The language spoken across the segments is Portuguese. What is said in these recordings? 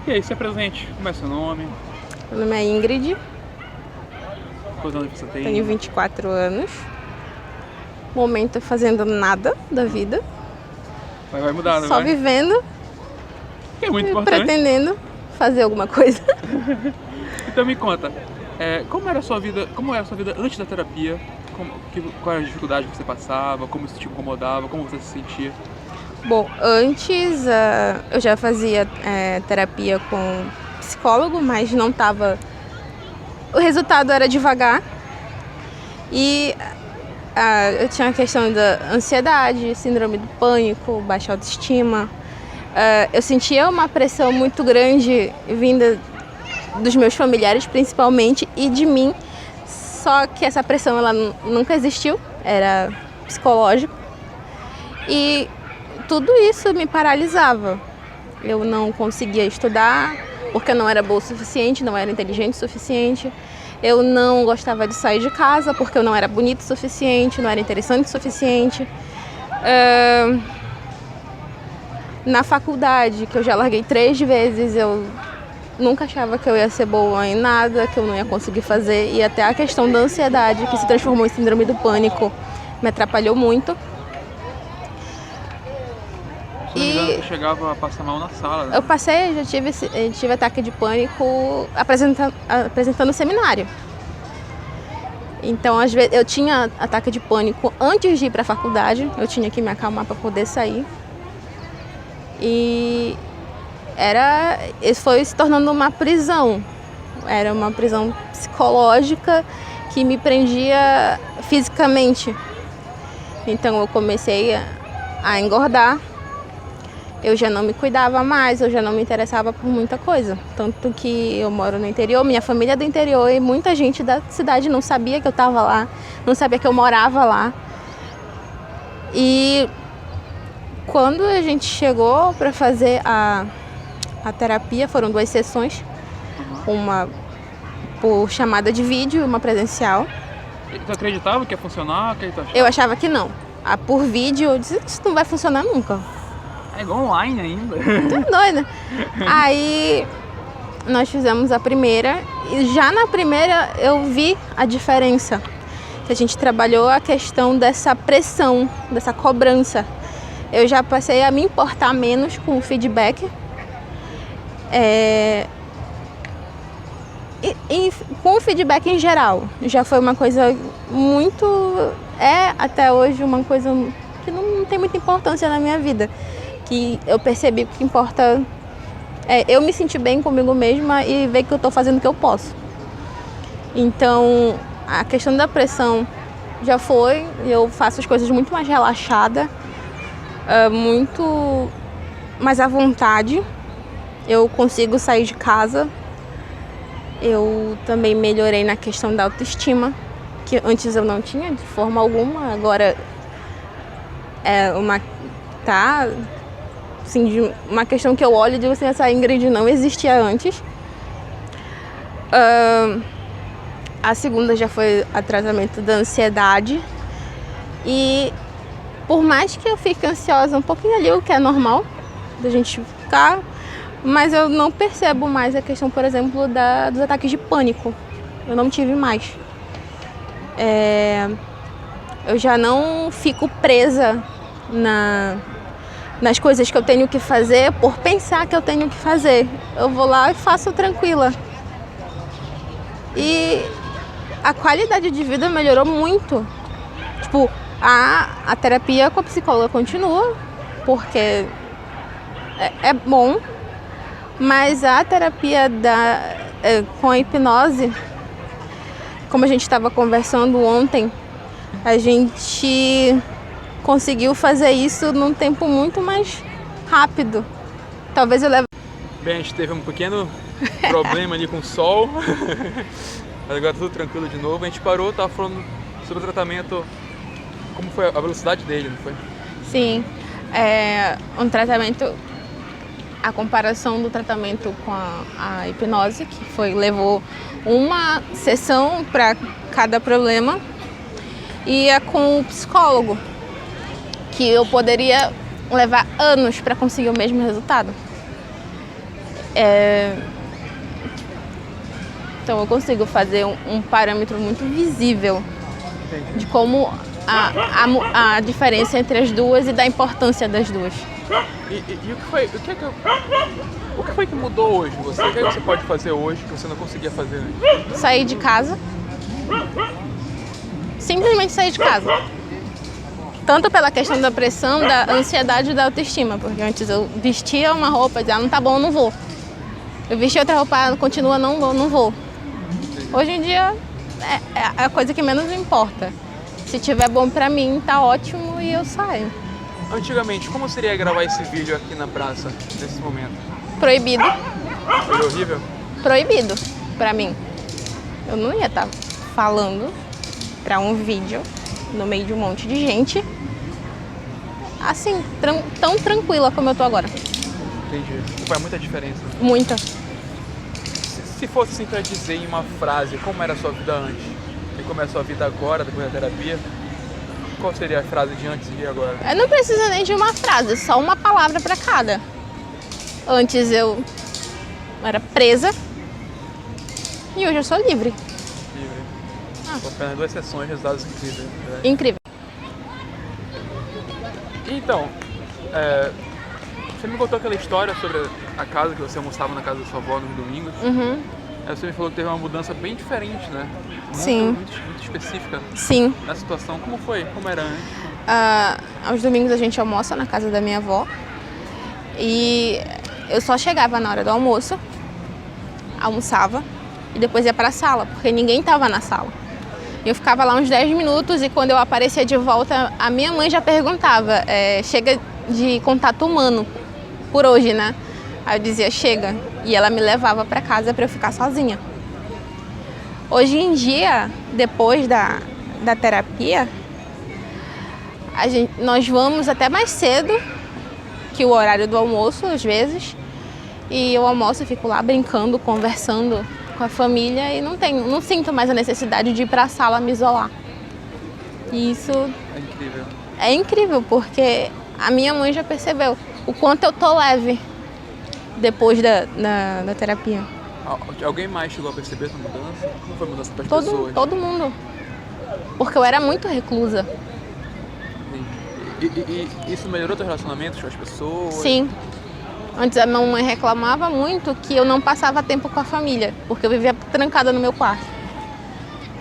E aí, se apresente, como é seu nome? Meu nome é Ingrid, Quantos anos você tem? tenho 24 anos. Momento fazendo nada da vida, Mas vai mudar, não só vai? vivendo Que é muito e importante. pretendendo fazer alguma coisa. Então me conta, como era a sua vida antes da terapia? Qual era a dificuldade que você passava? Como isso te incomodava? Como você se sentia? Bom, antes eu já fazia terapia com psicólogo, mas não estava. O resultado era devagar e eu tinha a questão da ansiedade, síndrome do pânico, baixa autoestima. Eu sentia uma pressão muito grande vinda dos meus familiares, principalmente, e de mim. Só que essa pressão ela nunca existiu, era psicológico. E tudo isso me paralisava. Eu não conseguia estudar porque eu não era boa o suficiente, não era inteligente o suficiente. Eu não gostava de sair de casa porque eu não era bonita o suficiente, não era interessante o suficiente. Na faculdade, que eu já larguei 3 vezes, eu nunca achava que eu ia ser boa em nada, que eu não ia conseguir fazer. E até a questão da ansiedade, que se transformou em síndrome do pânico, me atrapalhou muito. Se não me engano, você chegava a passar mal na sala, né? Eu passei, já tive ataque de pânico apresentando seminário. Então, às vezes, eu tinha ataque de pânico antes de ir para a faculdade, eu tinha que me acalmar para poder sair. E isso foi se tornando uma prisão. Era uma prisão psicológica que me prendia fisicamente. Então, eu comecei a engordar. Eu já não me cuidava mais, eu já não me interessava por muita coisa. Tanto que eu moro no interior, minha família é do interior e muita gente da cidade não sabia que eu estava lá, não sabia que eu morava lá. E quando a gente chegou para fazer a terapia, foram 2 sessões, uma por chamada de vídeo e uma presencial. Você acreditava que ia funcionar? Eu achava que não. A por vídeo, eu disse, isso não vai funcionar nunca. É igual online ainda. Tô doida. Aí nós fizemos a primeira e já na primeira eu vi a diferença. Que a gente trabalhou a questão dessa pressão, dessa cobrança. Eu já passei a me importar menos com o feedback. E com o feedback em geral. Já foi uma coisa muito... até hoje uma coisa que não tem muita importância na minha vida. Que eu percebi que o que importa é eu me sentir bem comigo mesma e ver que eu estou fazendo o que eu posso. Então, a questão da pressão já foi, eu faço as coisas muito mais relaxada, muito mais à vontade. Eu consigo sair de casa. Eu também melhorei na questão da autoestima, que antes eu não tinha de forma alguma, agora é assim, de uma questão que eu olho e digo assim, essa Ingrid não existia antes. A segunda já foi o tratamento da ansiedade. E por mais que eu fique ansiosa um pouquinho ali, o que é normal da gente ficar, mas eu não percebo mais a questão, por exemplo, dos ataques de pânico. Eu não tive mais. Eu já não fico presa nas coisas que eu tenho que fazer por pensar que eu tenho que fazer. Eu vou lá e faço tranquila. E a qualidade de vida melhorou muito. Tipo, a terapia com a psicóloga continua, porque é bom, mas a terapia com a hipnose, como a gente estava conversando ontem, a gente conseguiu fazer isso num tempo muito mais rápido. Talvez eu leve... Bem, a gente teve um pequeno problema ali com o sol, mas agora tudo tranquilo de novo. A gente parou, tava falando sobre o tratamento, como foi a velocidade dele, não foi? Sim, um tratamento, a comparação do tratamento com a hipnose, que levou uma sessão para cada problema, e com o psicólogo, que eu poderia levar anos para conseguir o mesmo resultado. Então eu consigo fazer um parâmetro muito visível de como a diferença entre as duas e da importância das duas. E o que foi que mudou hoje? O que você pode fazer hoje que você não conseguia fazer antes? Sair de casa. Simplesmente sair de casa. Tanto pela questão da pressão, da ansiedade e da autoestima. Porque antes eu vestia uma roupa e dizia, não tá bom, não vou. Eu vestia outra roupa, continua, não vou. Hoje em dia é a coisa que menos importa. Se tiver bom pra mim, tá ótimo e eu saio. Antigamente, como seria gravar esse vídeo aqui na praça, nesse momento? Proibido. Foi horrível? Proibido pra mim. Eu não ia estar falando pra um vídeo no meio de um monte de gente assim, tão tranquila como eu tô agora. Entendi. Faz muita diferença. Muita. Se fosse assim pra dizer em uma frase como era a sua vida antes e como é a sua vida agora, depois da terapia, qual seria a frase de antes e de agora? Eu não preciso nem de uma frase, só uma palavra pra cada. Antes eu era presa e hoje eu sou livre. Livre. Com apenas 2 sessões, resultados incríveis. Né? Incrível. Então, você me contou aquela história sobre a casa que você almoçava na casa da sua avó nos domingos. Uhum. Aí você me falou que teve uma mudança bem diferente, né? Sim. Muito específica. Sim. Na situação, como foi? Como era antes? Aos domingos a gente almoça na casa da minha avó. E eu só chegava na hora do almoço, almoçava e depois ia para a sala, porque ninguém estava na sala. Eu ficava lá uns 10 minutos e quando eu aparecia de volta, a minha mãe já perguntava, chega de contato humano por hoje, né? Aí eu dizia, chega. E ela me levava para casa para eu ficar sozinha. Hoje em dia, depois da terapia, nós vamos até mais cedo que o horário do almoço, às vezes. E eu almoço e fico lá brincando, conversando com a família e não sinto mais a necessidade de ir para a sala me isolar. E isso é incrível. É incrível, porque a minha mãe já percebeu o quanto eu tô leve depois da terapia. Alguém mais chegou a perceber essa mudança? Como foi a mudança para as pessoas? Todo mundo. Porque eu era muito reclusa. E isso melhorou teus relacionamentos com as pessoas? Sim. Antes a minha mãe reclamava muito que eu não passava tempo com a família, porque eu vivia trancada no meu quarto.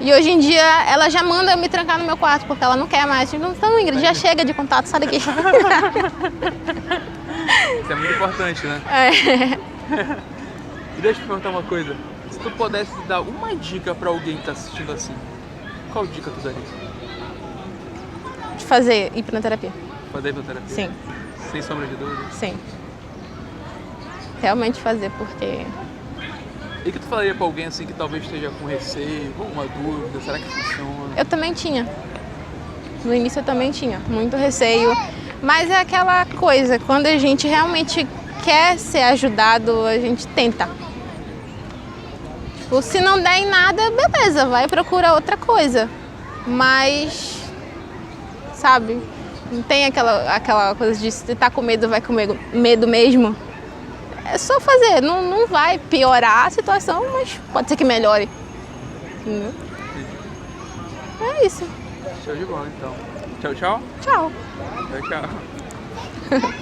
E hoje em dia ela já manda eu me trancar no meu quarto, porque ela não quer mais. Então, Ingrid, já chega de contato, sai daqui. Isso é muito importante, né? E deixa eu te perguntar uma coisa. Se tu pudesse dar uma dica pra alguém que tá assistindo assim, qual dica tu daria? Ir pra terapia. Fazer ir pra terapia? Sim. Sem sombra de dúvida? Sim. Realmente fazer, porque... E o que tu falaria pra alguém assim que talvez esteja com receio, com alguma dúvida, será que funciona? Eu também tinha. No início eu também tinha muito receio. Mas é aquela coisa, quando a gente realmente quer ser ajudado, a gente tenta. Tipo, se não der em nada, beleza, vai procurar outra coisa. Mas, sabe, não tem aquela coisa de se tá com medo, vai com medo mesmo. É só fazer, não vai piorar a situação, mas pode ser que melhore. É isso. Show de bola, então. Tchau, tchau. Tchau. Tchau, tchau.